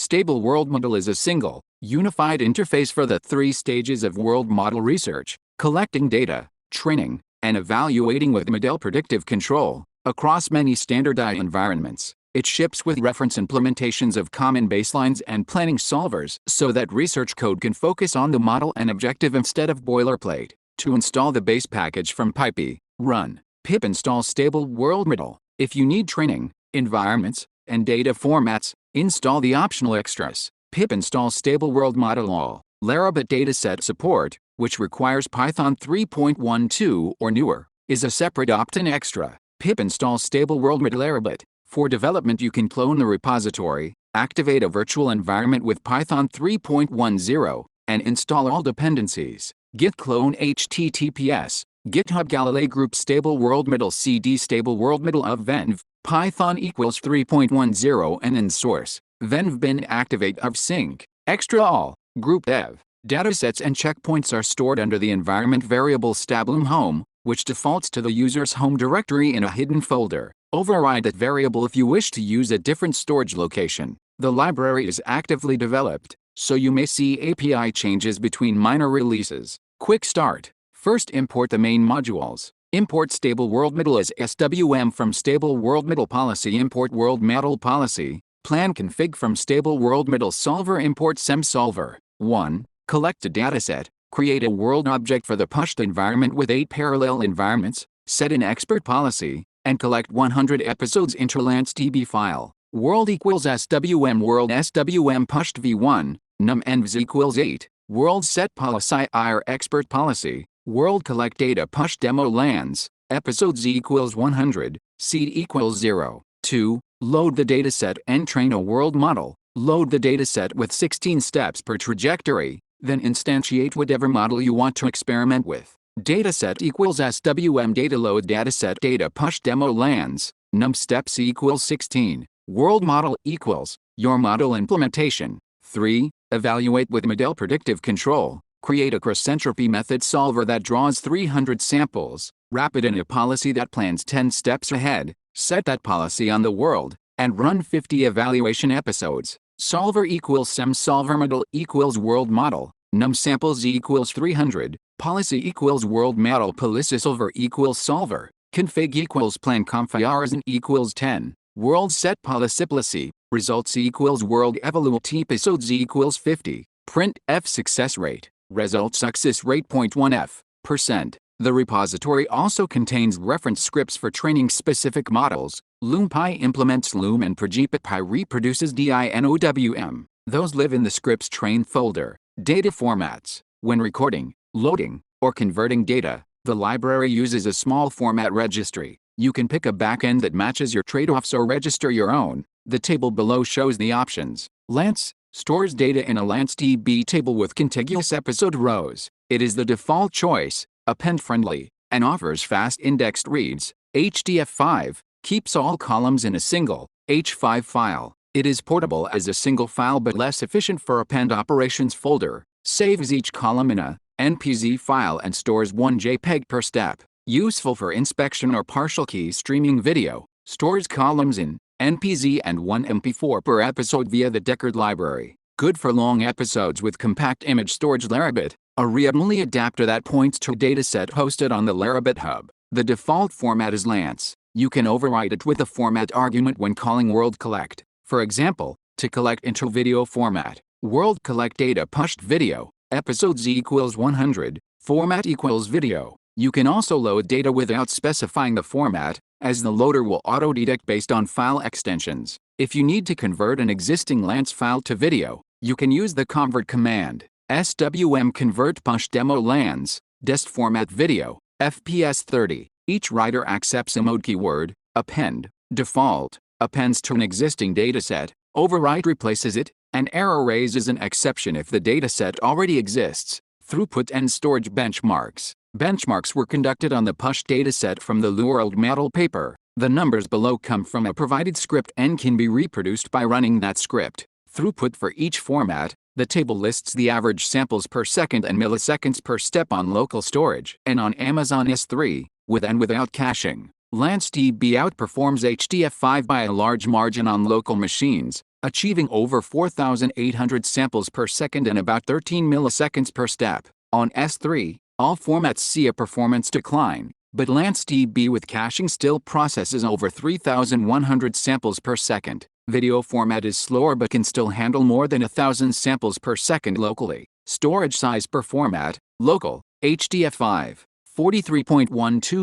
Stable World Model is a single, unified interface for the three stages of world model research: collecting data, training, and evaluating with model predictive control across many standardized environments. It ships with reference implementations of common baselines and planning solvers so that research code can focus on the model and objective instead of boilerplate. To install the base package from pip, run pip install stable world model. If you need training, environments, and data formats, install the optional extras. Pip install stable world model all. Larabat dataset support, which requires Python 3.12 or newer, is a separate opt-in extra. Pip install stable world model Larabat. For development, you can clone the repository, activate a virtual environment with Python 3.10, and install all dependencies. Git clone https GitHub galilai-group stable world model cd stable world model of venv Python equals 3.10 and in source venv bin activate of sync extra all group dev. Datasets and checkpoints are stored under the environment variable stablum home, which defaults to the user's home directory in a hidden folder. Override that variable if you wish to use a different storage location. The library is actively developed, so you may see API changes between minor releases. Quick start. First, import the main modules. Import stable world model as SWM from stable world model policy. Import world model policy. Plan config from stable world model solver. Import sem solver. 1. Collect a dataset. Create a world object for the pushed environment with 8 parallel environments. Set an expert policy, and collect 100 episodes into LanceDB file. World equals SWM world SWM pushed v1, num envs equals 8. World set policy ir expert policy. World collect data push demo lands. Episodes equals 100. Seed equals 0. 2. Load the dataset and train a world model. Load the dataset with 16 steps per trajectory. Then instantiate whatever model you want to experiment with. Dataset equals SWM data load dataset data push demo lands. Num steps equals 16. World model equals your model implementation. 3. Evaluate with model predictive control. Create a cross-entropy method solver that draws 300 samples. Wrap it in a policy that plans 10 steps ahead. Set that policy on the world, and run 50 evaluation episodes. Solver equals sem solver model equals world model. Num samples equals 300. Policy equals world model policy solver equals solver. Config equals plan config equals 10. World set policy. Results equals world evaluate episodes equals 50. Print f success rate. Result success rate 0.1%. The repository also contains reference scripts for training specific models. LoomPy implements Loom and Py reproduces DINOWM. Those live in the scripts train folder. Data formats. When recording, loading, or converting data, the library uses a small format registry. You can pick a backend that matches your trade-offs or register your own. The table below shows the options. Lance stores data in a LanceDB table with contiguous episode rows. It is the default choice, append-friendly, and offers fast indexed reads. HDF5 keeps all columns in a single H5 file. It is portable as a single file but less efficient for append operations folder. Saves each column in a NPZ file and stores 1 JPEG per step. Useful for inspection or partial key streaming video. Stores columns in NPZ and 1 MP4 per episode via the Deckard library. Good for long episodes with compact image storage. Larabat, a read-only adapter that points to a dataset hosted on the Larabat hub. The default format is Lance. You can override it with a format argument when calling world collect. For example, to collect into video format, world collect data pushed video, episodes equals 100, format equals video. You can also load data without specifying the format, as the loader will auto-detect based on file extensions. If you need to convert an existing Lance file to video, you can use the convert command. SWM convert push demo lands, dest format video, FPS 30. Each writer accepts a mode keyword, append, default, appends to an existing dataset, override replaces it, and error raises an exception if the dataset already exists. Throughput and storage benchmarks. Benchmarks were conducted on the push dataset from the world model paper. The numbers below come from a provided script and can be reproduced by running that script. Throughput for each format. The table lists the average samples per second and milliseconds per step on local storage and on Amazon S3, with and without caching. LanceDB outperforms HDF5 by a large margin on local machines. achieving over 4,800 samples per second and about 13 milliseconds per step. On S3, all formats see a performance decline, but LanceDB with caching still processes over 3,100 samples per second. Video format is slower but can still handle more than 1,000 samples per second locally. Storage size per format, local, HDF5, 43.12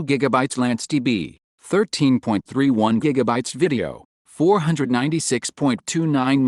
GB LanceDB, 13.31 GB video, 496.29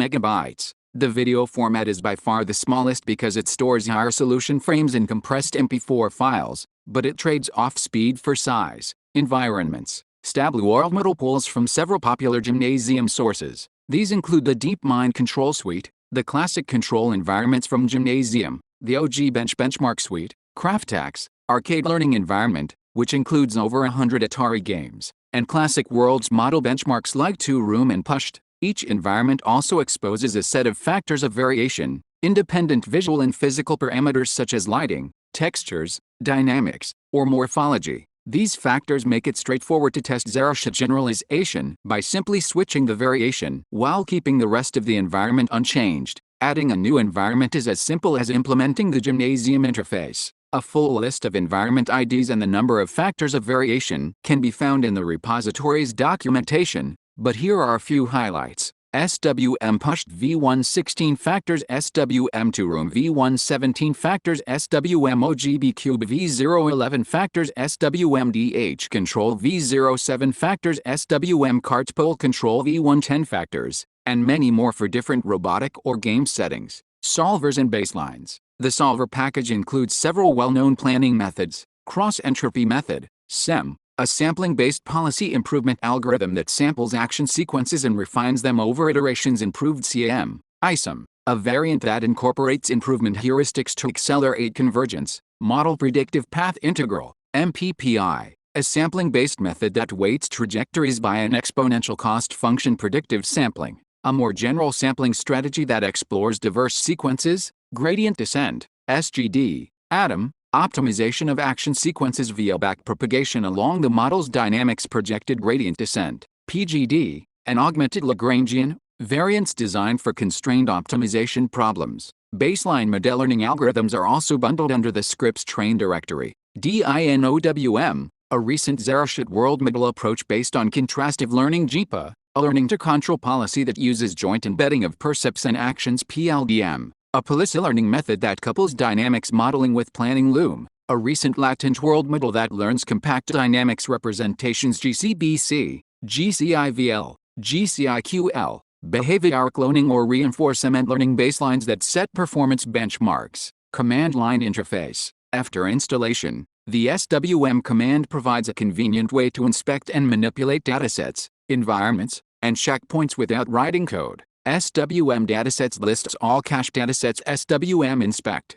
MB. The video format is by far the smallest because it stores higher resolution frames in compressed MP4 files, but it trades off speed for size. Environments. Stable-worldmodel pulls from several popular Gymnasium sources. These include the DeepMind Control Suite, the classic control environments from Gymnasium, the OG Benchmark Suite, Craftax, Arcade Learning Environment, which includes over 100 Atari games, and classic world's model benchmarks like 2Room and Pushed. Each environment also exposes a set of factors of variation, independent visual and physical parameters such as lighting, textures, dynamics, or morphology. These factors make it straightforward to test zero-shot generalization by simply switching the variation while keeping the rest of the environment unchanged. Adding a new environment is as simple as implementing the Gymnasium interface. A full list of environment IDs and the number of factors of variation can be found in the repository's documentation, but here are a few highlights. SWM Pushed v116 factors, SWM 2Room v117 factors, SWM OGB Cube v011 factors, SWM DH Control v07 factors, SWM Cart Pole Control v110 factors, and many more for different robotic or game settings. Solvers and baselines. The solver package includes several well-known planning methods: cross-entropy method, SEM, a sampling-based policy improvement algorithm that samples action sequences and refines them over iterations; improved CAM, ISOM, a variant that incorporates improvement heuristics to accelerate convergence; model predictive path integral, MPPI, a sampling-based method that weights trajectories by an exponential cost function; predictive sampling, a more general sampling strategy that explores diverse sequences; gradient descent, SGD, ATOM, optimization of action sequences via backpropagation along the model's dynamics; projected gradient descent, PGD, an augmented Lagrangian, variants designed for constrained optimization problems. Baseline model learning algorithms are also bundled under the scripts train directory. DINOWM, a recent zero-shot world model approach based on contrastive learning; GPA, a learning to control policy that uses joint embedding of percepts and actions; PLDM, a policy learning method that couples dynamics modeling with planning; Loom, a recent latent world model that learns compact dynamics representations; GCBC, GCIVL, GCIQL, behavioral cloning or reinforcement learning baselines that set performance benchmarks. Command line interface. After installation, the SWM command provides a convenient way to inspect and manipulate datasets, environments, and checkpoints without writing code. SWM datasets lists all cached datasets. SWM inspect